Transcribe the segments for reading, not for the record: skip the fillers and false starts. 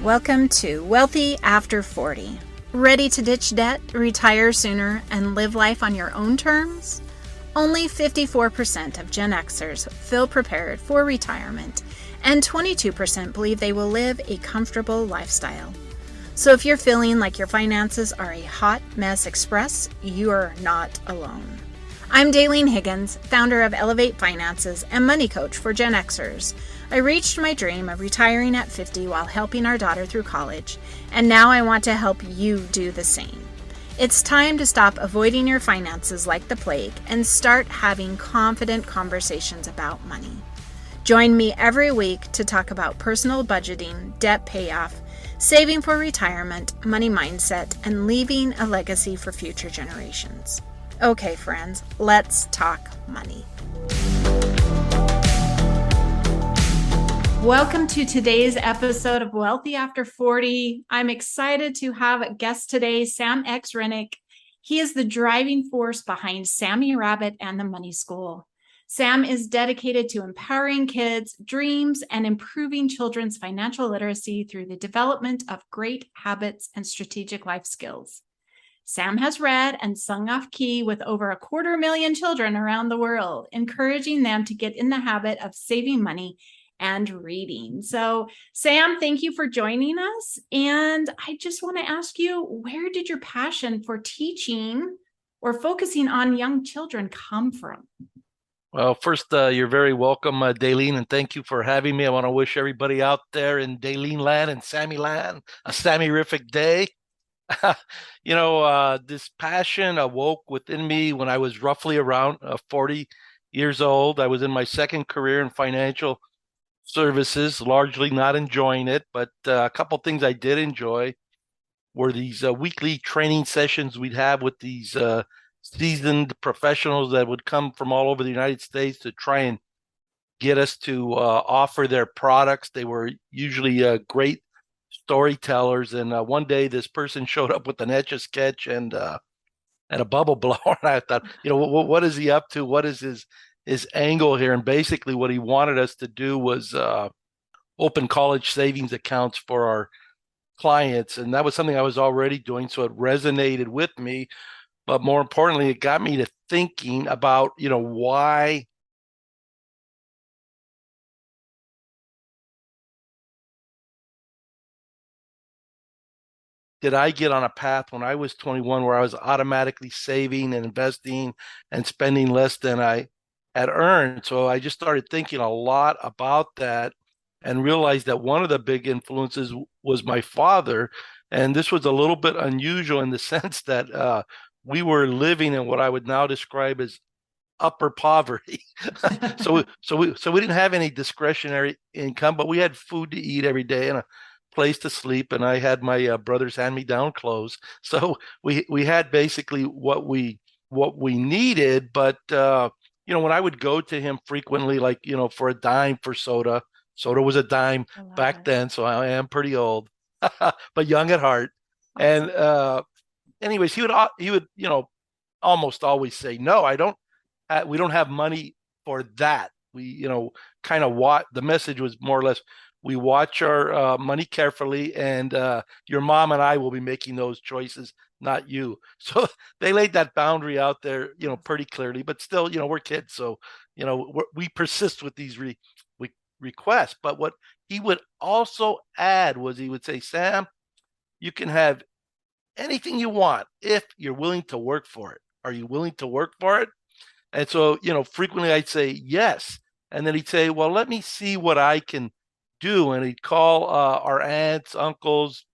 Welcome to Wealthy After 40. Ready to ditch debt, retire sooner, and live life on your own terms? Only 54% of Gen Xers feel prepared for retirement, and 22% believe they will live a comfortable lifestyle. So if you're feeling like your finances are a hot mess express, you are not alone. I'm Daylene Higgins, founder of Elevate Finances and money coach for Gen Xers. I reached my dream of retiring at 50 while helping our daughter through college, and now I want to help you do the same. It's time to stop avoiding your finances like the plague and start having confident conversations about money. Join me every week to talk about personal budgeting, debt payoff, saving for retirement, money mindset, and leaving a legacy for future generations. Okay, friends, let's talk money. Welcome to today's episode of Wealthy After 40. I'm excited to have a guest today, Sam X Renick. He is the driving force behind Sammy Rabbit and the Money School. Sam is dedicated to empowering kids' dreams and improving children's financial literacy through the development of great habits and strategic life skills. Sam has read and sung off key with over 250,000 children around the world, encouraging them to get in the habit of saving money and reading. So, Sam, thank you for joining us. And I just want to ask you, where did your passion for teaching or focusing on young children come from? Well, first, you're very welcome, Daylene, and thank you for having me. I want to wish everybody out there in Daylene land and Sammy land a Sammy-rific day. This passion awoke within me when I was roughly around 40 years old. I was in my second career in financial services, largely not enjoying it, but a couple things I did enjoy were these weekly training sessions we'd have with these seasoned professionals that would come from all over the United States to try and get us to offer their products. They were usually great storytellers, and one day this person showed up with an Etch-a-Sketch and a bubble blower, and I thought, what is he up to? What is his angle here? And basically what he wanted us to do was open college savings accounts for our clients, and that was something I was already doing, so it resonated with me. But more importantly, it got me to thinking about, why did I get on a path when I was 21 where I was automatically saving and investing and spending less than I had earned? So I just started thinking a lot about that and realized that one of the big influences was my father. And this was a little bit unusual in the sense that we were living in what I would now describe as upper poverty. so we didn't have any discretionary income, but we had food to eat every day and a place to sleep, and I had my brother's hand-me-down clothes. So we had basically what we needed. But when I would go to him frequently, like for a dime for soda was a dime back then, so I am pretty old, but young at heart. Awesome. And anyways, he would almost always say, no, we don't have money for that. We kind of what the message was more or less, we watch our money carefully, and your mom and I will be making those choices, not you. So they laid that boundary out there, pretty clearly. But still, we're kids, so we persist with these requests. But what he would also add was he would say, Sam, you can have anything you want if you're willing to work for it. Are you willing to work for it? And so, frequently I'd say yes. And then he'd say, well, let me see what I can do. And he'd call our aunts, uncles,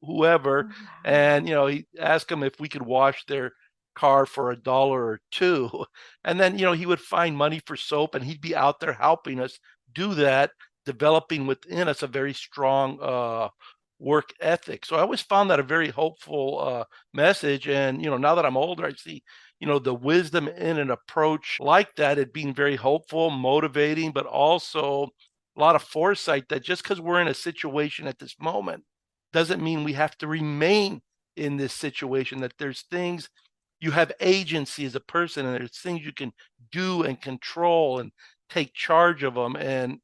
whoever, and he'd ask them if we could wash their car for $1 or $2. And then he would find money for soap, and he'd be out there helping us do that, developing within us a very strong work ethic. So I always found that a very hopeful message. And now that I'm older, I see the wisdom in an approach like that, it being very hopeful, motivating, but also a lot of foresight that just because we're in a situation at this moment doesn't mean we have to remain in this situation, that there's things you have agency as a person, and there's things you can do and control and take charge of them. And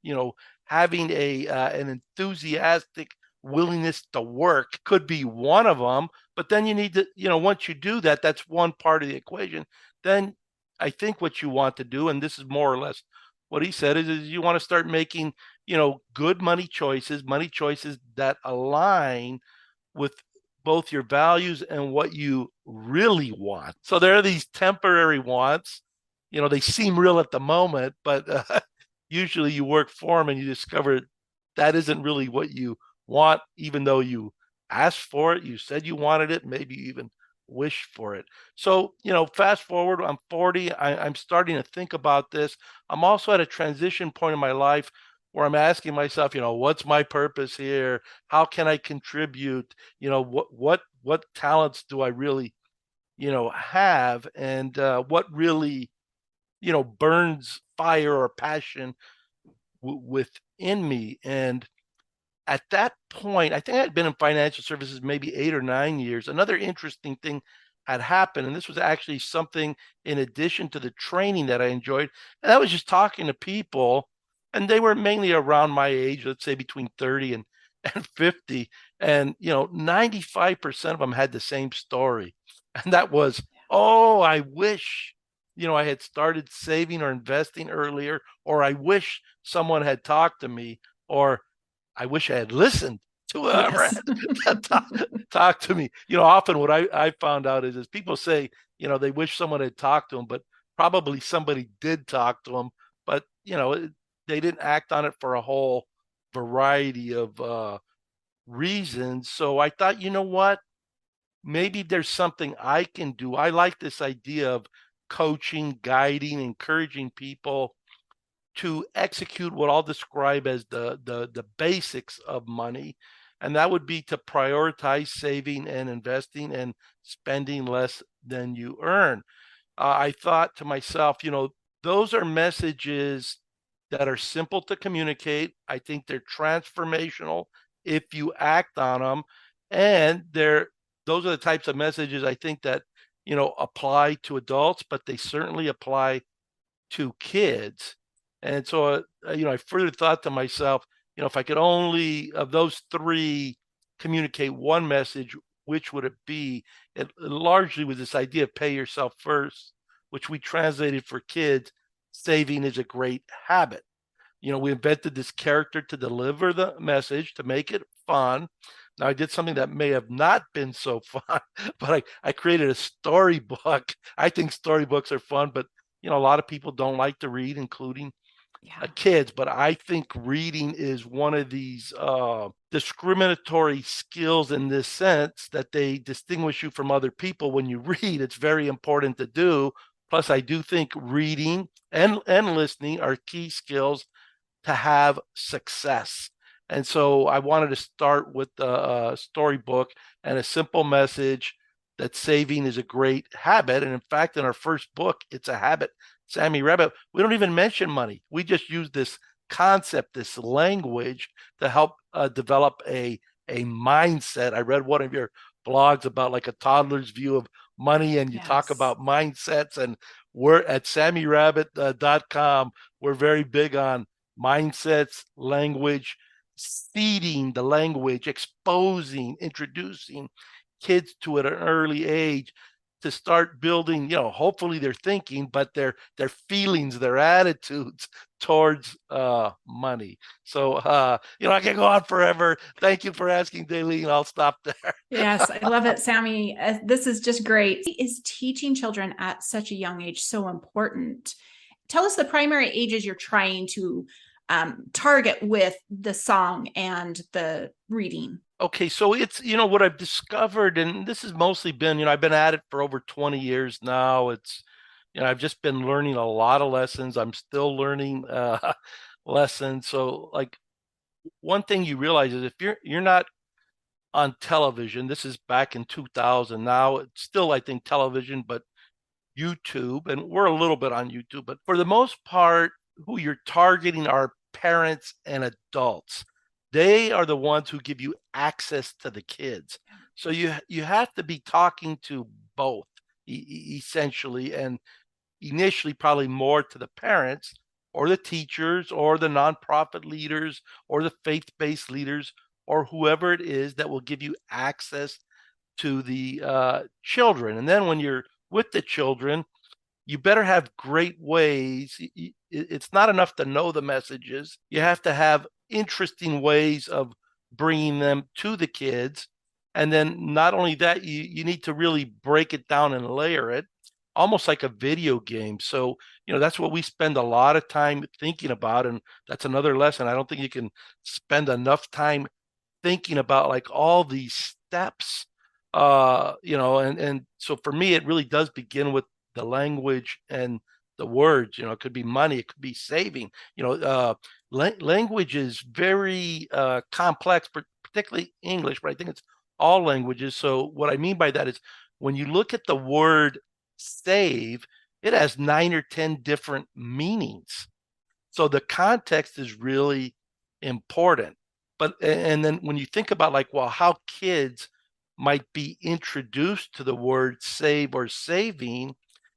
having an enthusiastic willingness to work could be one of them. But then you need to, once you do that, that's one part of the equation. Then I think what you want to do, and this is more or less what he said, is you want to start making, good money choices that align with both your values and what you really want. So there are these temporary wants. They seem real at the moment, but usually you work for them and you discover that isn't really what you want, even though you asked for it, you said you wanted it, maybe you even wish for it. So, fast forward, I'm 40, I'm starting to think about this. I'm also at a transition point in my life where I'm asking myself, what's my purpose here? How can I contribute? What talents do I really, have, and what really, burns fire or passion within me. And at that point, I think I'd been in financial services maybe 8 or 9 years. Another interesting thing had happened, and this was actually something in addition to the training that I enjoyed. And I was just talking to people, and they were mainly around my age, let's say between 30 and 50. And, 95% of them had the same story. And that was, oh, I wish, I had started saving or investing earlier, or I wish someone had talked to me, or I wish I had listened to whoever Yes. had talk to me. Often what I found out is people say, they wish someone had talked to them, but probably somebody did talk to them, but, they didn't act on it for a whole variety of reasons. So I thought, you know what? Maybe there's something I can do. I like this idea of coaching, guiding, encouraging people to execute what I'll describe as the basics of money, and that would be to prioritize saving and investing and spending less than you earn. I thought to myself, those are messages that are simple to communicate. I think they're transformational if you act on them, and those are the types of messages I think that apply to adults, but they certainly apply to kids. And so, I further thought to myself, if I could only, of those three, communicate one message, which would it be? It largely was this idea of pay yourself first, which we translated for kids, saving is a great habit. We invented this character to deliver the message, to make it fun. Now, I did something that may have not been so fun, but I created a storybook. I think storybooks are fun, but a lot of people don't like to read, including kids. But I think reading is one of these discriminatory skills in this sense that they distinguish you from other people. When you read, it's very important to do. Plus, I do think reading and listening are key skills to have success. And so I wanted to start with the storybook and a simple message that saving is a great habit. And in fact, in our first book, It's a Habit, Sammy Rabbit, we don't even mention money. We just use this concept, this language to help develop a mindset. I read one of your blogs about like a toddler's view of money, and you talk about mindsets. And we're at SammyRabbit.com. We're very big on mindsets, language, seeding the language, exposing, introducing kids to it at an early age to start building, hopefully their thinking, but their feelings, their attitudes towards money. So, I can go on forever. Thank you for asking, Daleen. I'll stop there. Yes, I love it, Sammy. This is just great. Is teaching children at such a young age so important? Tell us the primary ages you're trying to target with the song and the reading. Okay, so it's, what I've discovered, and this has mostly been, I've been at it for over 20 years now. It's, I've just been learning a lot of lessons. I'm still learning lessons. So like one thing you realize is if you're not on television, this is back in 2000. Now it's still, I think, television, but YouTube, and we're a little bit on YouTube, but for the most part, who you're targeting are parents and adults. They are the ones who give you access to the kids. So you have to be talking to both essentially, and initially probably more to the parents or the teachers or the nonprofit leaders or the faith-based leaders or whoever it is that will give you access to the children. And then when you're with the children, you better have great ways. It's not enough to know the messages. You have to have interesting ways of bringing them to the kids. And then not only that, you need to really break it down and layer it, almost like a video game. So, that's what we spend a lot of time thinking about. And that's another lesson. I don't think you can spend enough time thinking about like all these steps. And so for me, it really does begin with the language and the words. It could be money, it could be saving. Language is very complex, particularly English, but I think it's all languages. So what I mean by that is when you look at the word save, it has 9 or 10 different meanings. So the context is really important. But and then when you think about like, well, how kids might be introduced to the word save or saving,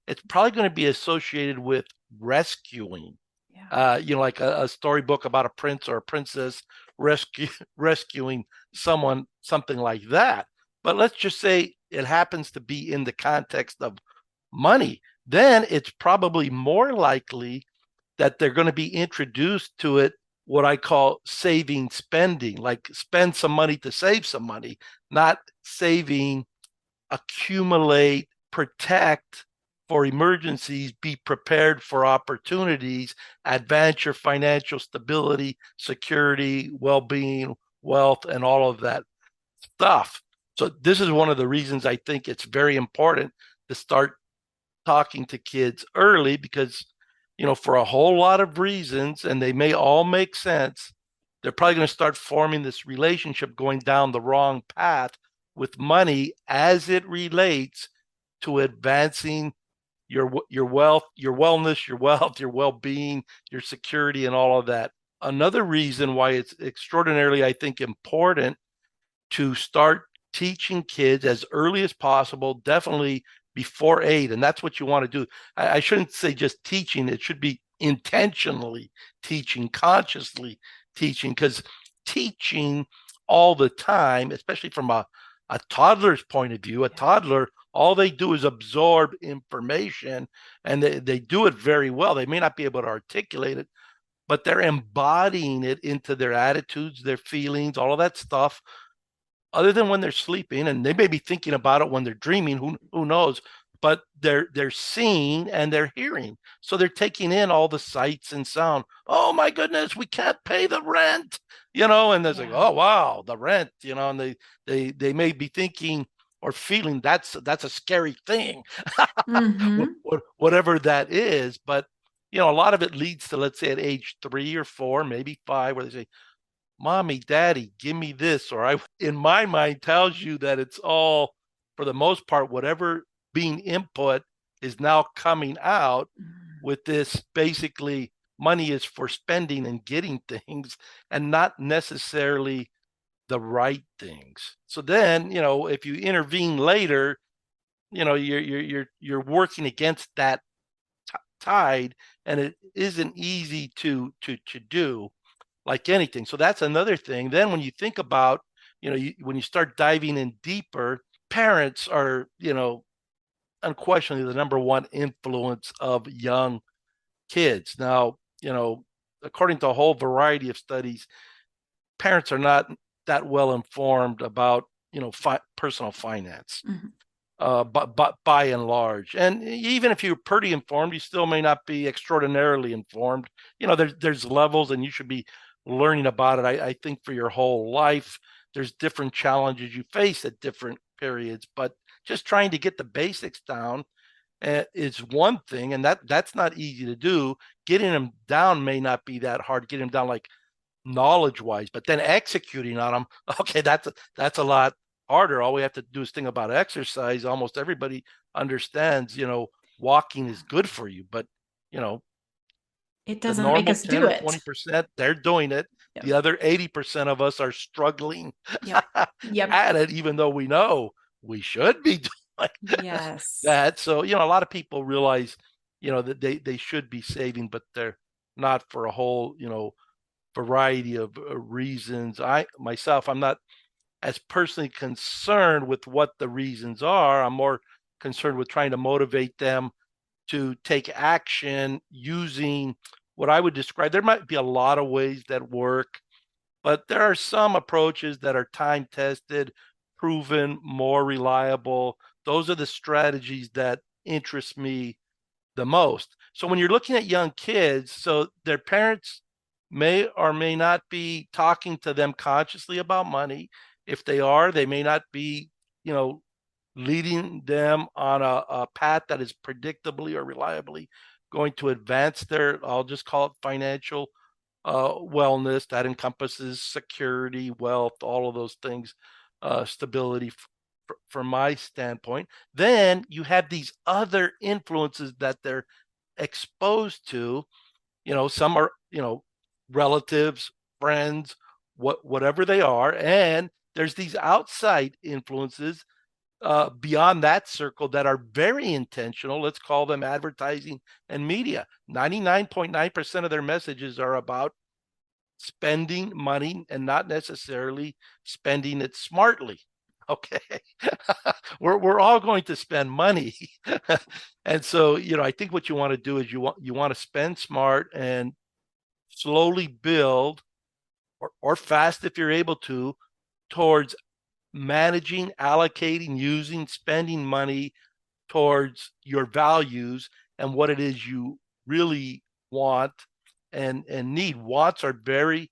it's probably going to be associated with rescuing. Yeah. Like a storybook about a prince or a princess rescuing someone, something like that. But let's just say it happens to be in the context of money. Then it's probably more likely that they're going to be introduced to it, what I call saving spending, like spend some money to save some money, not saving, accumulate, protect for emergencies, be prepared for opportunities, advance your financial stability, security, well-being, wealth, and all of that stuff. So this is one of the reasons I think it's very important to start talking to kids early, because for a whole lot of reasons, and they may all make sense, they're probably going to start forming this relationship going down the wrong path with money as it relates to advancing your wealth, your wellness, your wealth, your well-being, your security, and all of that. Another reason why it's extraordinarily, I think, important to start teaching kids as early as possible, definitely before 8. And that's what you want to do. I shouldn't say just teaching, it should be intentionally teaching, consciously teaching, because teaching all the time, especially from a toddler's point of view, a toddler, all they do is absorb information, and they do it very well. They may not be able to articulate it, but they're embodying it into their attitudes, their feelings, all of that stuff, other than when they're sleeping, and they may be thinking about it when they're dreaming, who knows, but they're seeing and they're hearing, so they're taking in all the sights and sound. Oh my goodness, we can't pay the rent, and there's like, oh wow, the rent, and they may be thinking or feeling that's a scary thing. Mm-hmm. Whatever that is. But a lot of it leads to, let's say, at age 3 or 4, maybe 5, where they say, mommy, daddy, give me this. Or in my mind, tells you that it's all, for the most part, whatever being input is now coming out with this. Basically, money is for spending and getting things, and not necessarily the right things. So then, if you intervene later, you're working against that tide, and it isn't easy to do, like anything. So that's another thing. Then when you think about, when you start diving in deeper, parents are, unquestionably the number one influence of young kids. Now, according to a whole variety of studies, parents are not that well informed about, personal finance. Mm-hmm. But by and large, and even if you're pretty informed, you still may not be extraordinarily informed. There's levels, and you should be learning about it. I think for your whole life, there's different challenges you face at different periods, but just trying to get the basics down is one thing, and that's not easy to do. Getting them down may not be that hard. Getting them down, like, knowledge wise, but then executing on them, okay, that's a lot harder. All we have to do is think about exercise. Almost everybody understands, walking is good for you, but It the doesn't make normal us 10 do or it. 20%, they're doing it. Yep. The other 80% of us are struggling Yep. Yep. at it, even though we know we should be doing Yes. that. So, a lot of people realize, that they should be saving, but they're not for a whole, variety of reasons. I'm not as personally concerned with what the reasons are. I'm more concerned with trying to motivate them to take action using what I would describe. There might be a lot of ways that work, but there are some approaches that are time tested, proven, more reliable. Those are the strategies that interest me the most. So when you're looking at young kids, so their parents may or may not be talking to them consciously about money. If they are, they may not be, you know, leading them on a path that is predictably or reliably going to advance their, I'll just call it financial wellness. That encompasses security, wealth, all of those things, stability from my standpoint. Then you have these other influences that they're exposed to. Some are, relatives, friends, whatever they are. And there's these outside influences beyond that circle that are very intentional. Let's call them advertising and media. 99.9% of their messages are about spending money and not necessarily spending it smartly. Okay. we're all going to spend money. And so, I think what you want to do is you want to spend smart and slowly build, or fast if you're able to, towards managing, allocating, using, spending money towards your values and what it is you really want and need. Wants are very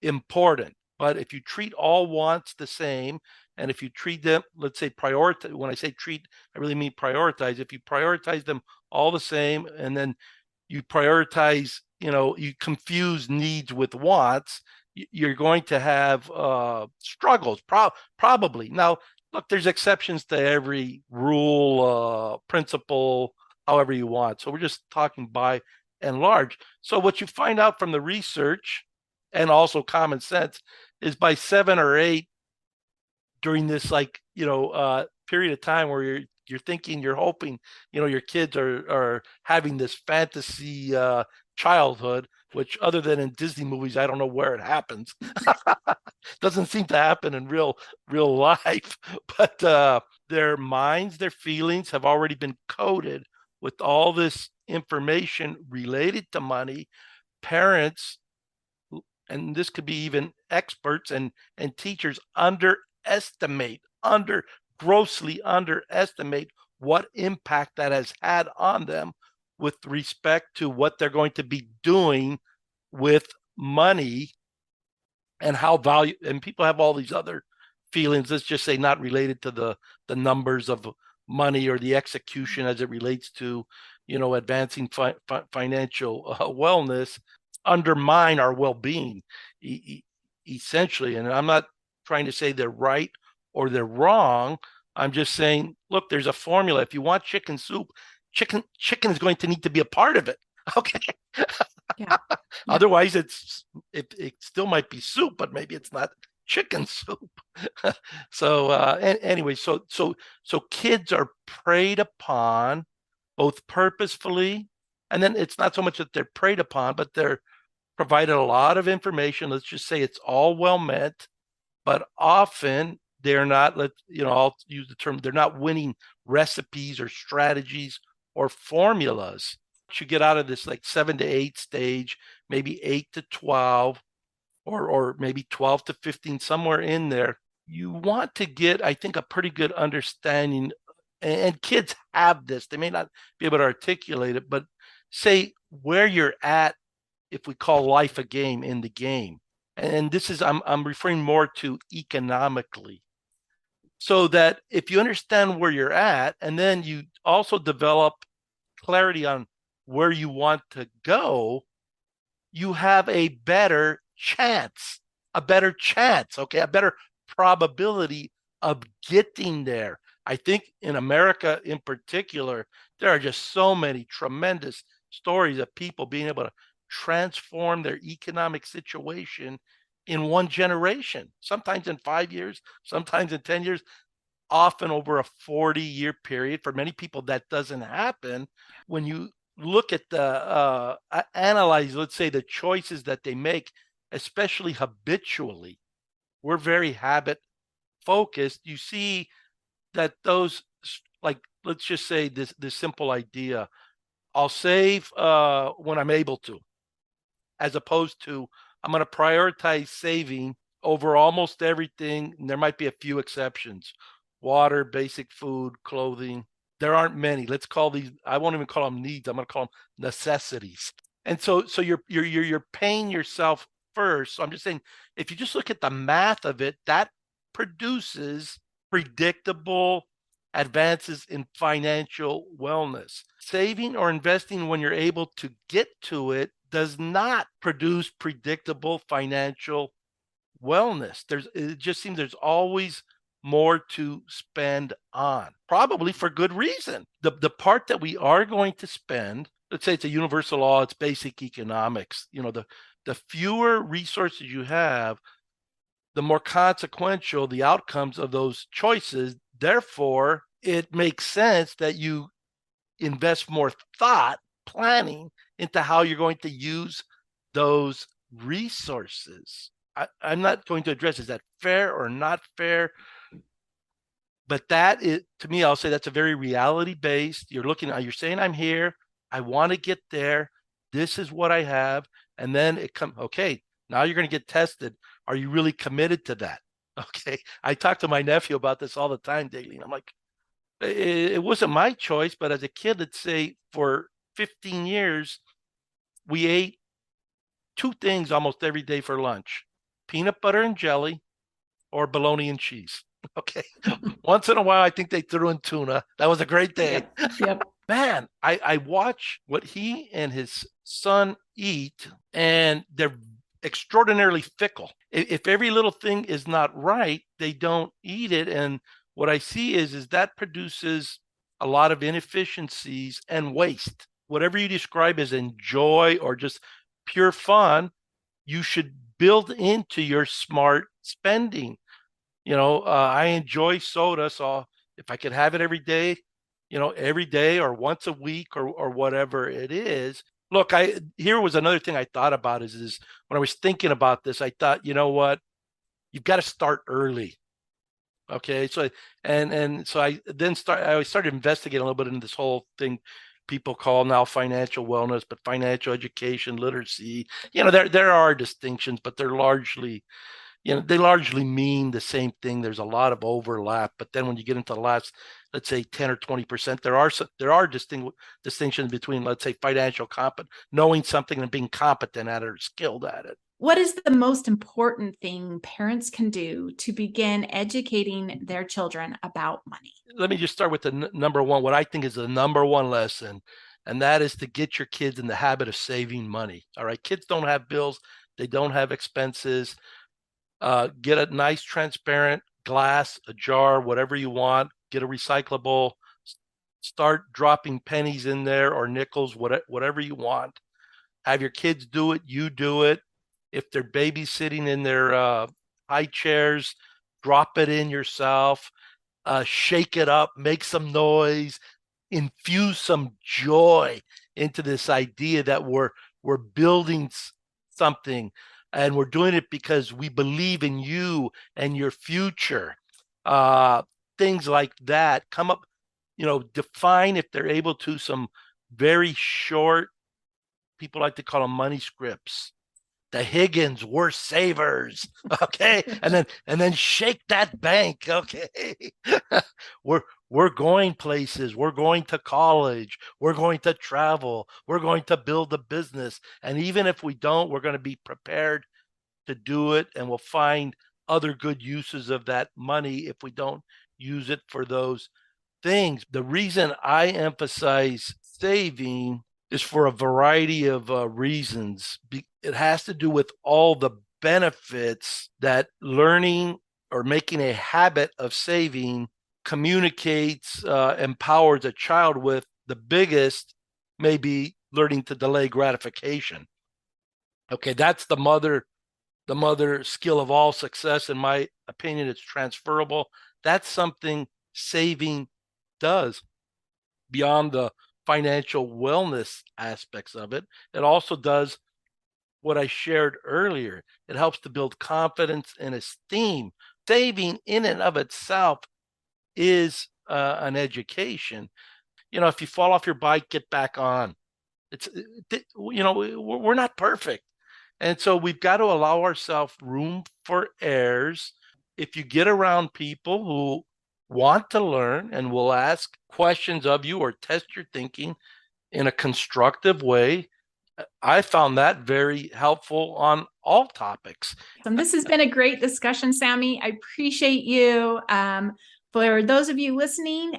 important, but if you treat all wants the same, and if you treat them, let's say prioritize, when I say treat, I really mean prioritize. If you prioritize them all the same, and then you prioritize, you confuse needs with wants, you're going to have struggles, probably. Now, look, there's exceptions to every rule, principle, however you want. So we're just talking by and large. So what you find out from the research and also common sense is by 7 or 8, during this period of time where you're thinking, you're hoping, your kids are having this fantasy childhood, which other than in Disney movies, I don't know where it happens. Doesn't seem to happen in real life. But their minds, their feelings have already been coded with all this information related to money. Parents, and this could be even experts and teachers, grossly underestimate what impact that has had on them with respect to what they're going to be doing with money, and how value, and people have all these other feelings, let's just say not related to the numbers of money or the execution as it relates to, advancing financial wellness, undermine our well-being, essentially. And I'm not trying to say they're right or they're wrong. I'm just saying, look, there's a formula. If you want chicken soup, chicken is going to need to be a part of it. Okay. Yeah. Otherwise, it still might be soup, but maybe it's not chicken soup. So anyway, so kids are preyed upon both purposefully, and then it's not so much that they're preyed upon, but they're provided a lot of information. Let's just say it's all well meant, but often they're not, I'll use the term, they're not winning recipes or strategies or formulas. You get out of this 7 to 8 stage, maybe 8 to 12, or maybe 12 to 15, somewhere in there. You want to get, I think, a pretty good understanding, and kids have this. They may not be able to articulate it, but say where you're at, if we call life a game, in the game. And this is, I'm referring more to economically. So that if you understand where you're at, and then you also develop clarity on where you want to go, you have a better chance, okay, a better probability of getting there. I think in America in particular, there are just so many tremendous stories of people being able to transform their economic situation in one generation, sometimes in 5 years, sometimes in 10 years, often over a 40-year period. For many people, that doesn't happen. When you look at analyze, let's say, the choices that they make especially habitually. We're very habit focused. You see that those, like, let's just say this simple idea. I'll save when I'm able to, as opposed to I'm going to prioritize saving over almost everything. And there might be a few exceptions: water, basic food, clothing. There aren't many. Let's call these, I won't even call them needs. I'm going to call them necessities. And so you're paying yourself first. So I'm just saying, if you just look at the math of it, that produces predictable advances in financial wellness. Saving or investing when you're able to get to it does not produce predictable financial wellness. It just seems there's always more to spend on, probably for good reason. The part that we are going to spend, let's say it's a universal law, it's basic economics. The fewer resources you have, the more consequential the outcomes of those choices. Therefore, it makes sense that you invest more thought, planning into how you're going to use those resources. I'm not going to address, is that fair or not fair? But that is, to me, I'll say that's a very reality based. You're saying I'm here, I want to get there. This is what I have. And then okay, now you're going to get tested. Are you really committed to that? Okay. I talk to my nephew about this all the time daily. And I'm like, it wasn't my choice, but as a kid, let's say for 15 years, we ate two things almost every day for lunch: peanut butter and jelly or bologna and cheese. Okay. Once in a while, I think they threw in tuna. That was a great day. Yep. Man, I watch what he and his son eat, and they're extraordinarily fickle. If every little thing is not right, they don't eat it. And what I see is that produces a lot of inefficiencies and waste. Whatever you describe as enjoy or just pure fun, you should build into your smart spending. I enjoy soda, so if I could have it every day or once a week or whatever it is. Look, here was another thing I thought about is when I was thinking about this, I thought, you know what, you've got to start early. Okay, so I started investigating a little bit into this whole thing people call now financial wellness, but financial education, literacy. There are distinctions, but they largely mean the same thing. There's a lot of overlap, but then when you get into the last, let's say 10 or 20%, there are distinctions between, let's say, financial knowing something and being competent at it or skilled at it. What is the most important thing parents can do to begin educating their children about money? Let me just start with the number one, what I think is the number one lesson, and that is to get your kids in the habit of saving money. All right. Kids don't have bills. They don't have expenses. Get a nice transparent glass, a jar, whatever you want. Get a recyclable. Start dropping pennies in there or nickels, whatever you want. Have your kids do it. You do it. If they're babysitting in their high chairs, drop it in yourself. Shake it up. Make some noise. Infuse some joy into this idea that we're building something. And we're doing it because we believe in you and your future. Things like that. Come up, define, if they're able to, some very short, people like to call them money scripts. The Higgins, we're savers. Okay. and then shake that bank. Okay. We're going places. We're going to college. We're going to travel. We're going to build a business. And even if we don't, we're going to be prepared to do it. And we'll find other good uses of that money if we don't use it for those things. The reason I emphasize saving is for a variety of reasons. It has to do with all the benefits that learning or making a habit of saving communicates, empowers a child with. The biggest may be learning to delay gratification. Okay, that's the mother skill of all success. In my opinion, it's transferable. That's something saving does beyond the financial wellness aspects of it. It also does what I shared earlier. It helps to build confidence and esteem. Saving in and of itself is an education. If you fall off your bike, get back on. We're not perfect. And so we've got to allow ourselves room for errors. If you get around people who want to learn and will ask questions of you or test your thinking in a constructive way, I found that very helpful on all topics. This has been a great discussion, Sammy. I appreciate you. For those of you listening,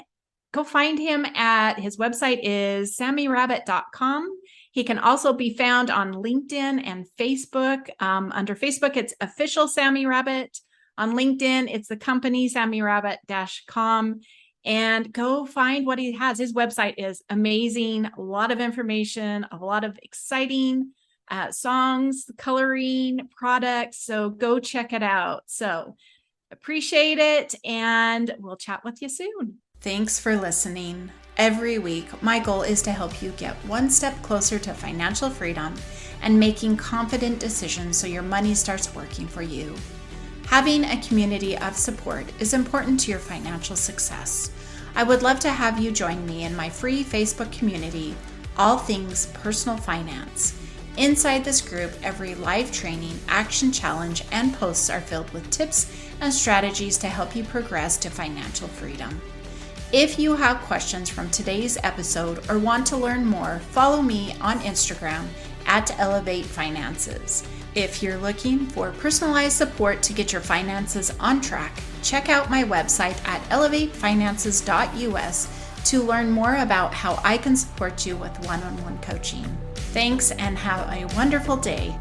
go find him at his website is sammyrabbit.com. He can also be found on LinkedIn and Facebook. Under Facebook, it's official Sammy Rabbit. On LinkedIn, it's the company sammyrabbit.com. And go find what he has. His website is amazing. A lot of information, a lot of exciting songs, coloring, products. So go check it out. So appreciate it. And we'll chat with you soon. Thanks for listening. Every week, my goal is to help you get one step closer to financial freedom and making confident decisions so your money starts working for you. Having a community of support is important to your financial success. I would love to have you join me in my free Facebook community, All Things Personal Finance. Inside this group, every live training, action challenge, and posts are filled with tips and strategies to help you progress to financial freedom. If you have questions from today's episode or want to learn more, follow me on Instagram at Elevate Finances. If you're looking for personalized support to get your finances on track, check out my website at elevatefinances.us to learn more about how I can support you with one-on-one coaching. Thanks and have a wonderful day.